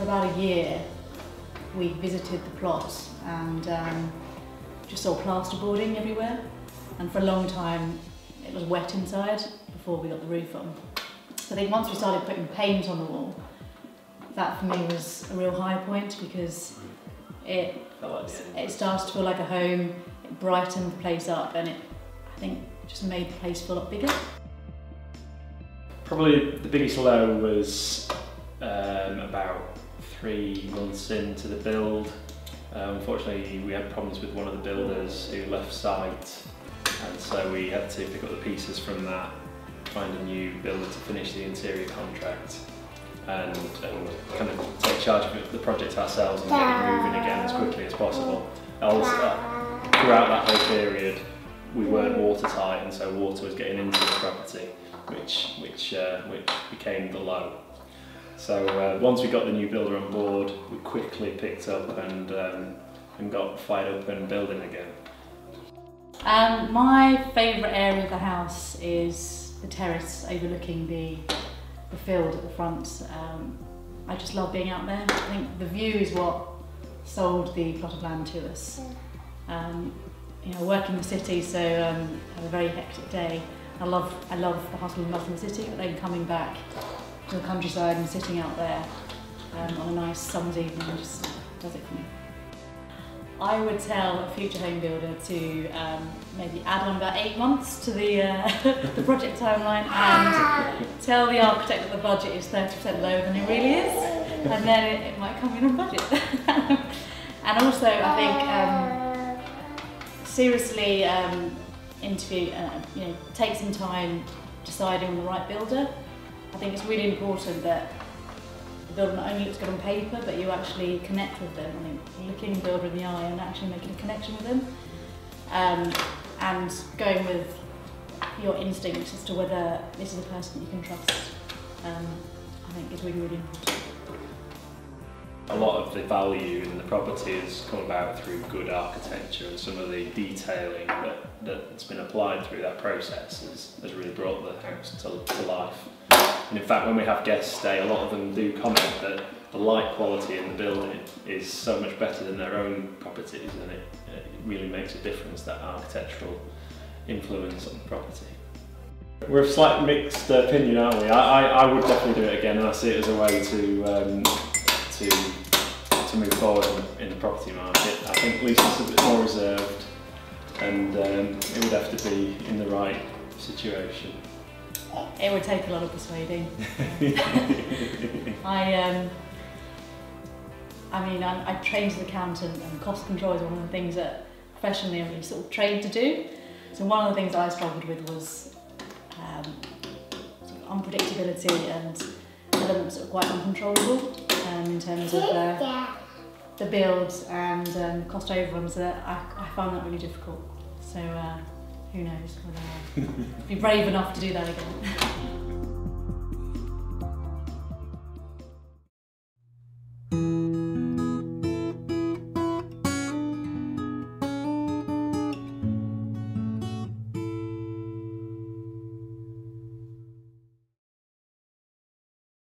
about a year, we visited the plot and just saw plasterboarding everywhere. And for a long time, it was wet inside before we got the roof on. So I think once we started putting paint on the wall, that for me was a real high point, because it started to feel like a home, it brightened the place up, and I think just made the place feel a lot bigger. Probably the biggest low was about 3 months into the build. Unfortunately, we had problems with one of the builders who left site, and so we had to pick up the pieces from that, find a new builder to finish the interior contract, and kind of take charge of the project ourselves and get it moving again as quickly as possible. Also, throughout that whole period, we weren't watertight, and so water was getting into the property, which became the low. So once we got the new builder on board, we quickly picked up and got fired up and building again. My favourite area of the house is the terrace overlooking the field at the front. I just love being out there. I think the view is what sold the plot of land to us. You know, work in the city, so have a very hectic day. I love the hustle and bustle of the city, but then coming back to the countryside and sitting out there on a nice summer's evening just does it for me. I would tell a future home builder to maybe add on about 8 months to the project timeline, and tell the architect that the budget is 30% lower than it really is, and then it might come in on budget. And also, I think seriously interview, you know, take some time deciding on the right builder. I think it's really important that the builder not only looks good on paper, but you actually connect with them. I think looking the builder in the eye and actually making a connection with them, and going with your instincts as to whether this is a person you can trust, I think is really, really important. A lot of the value in the property has come about through good architecture, and some of the detailing that's been applied through that process has really brought the house to life. And in fact, when we have guests stay, a lot of them do comment that the light quality in the building is so much better than their own properties, and it really makes a difference, that architectural influence on the property. We're of slightly mixed opinion, aren't we? I would definitely do it again, and I see it as a way to move forward in the property market. I think Lisa's a bit more reserved, and it would have to be in the right situation. It would take a lot of persuading. I mean, I'm trained as an accountant, and cost control is one of the things that professionally I'm really sort of trained to do. So one of the things I struggled with was sort of unpredictability and elements that are quite uncontrollable in terms of the build and cost overruns. I found that really difficult. So who knows whether I'll be brave enough to do that again.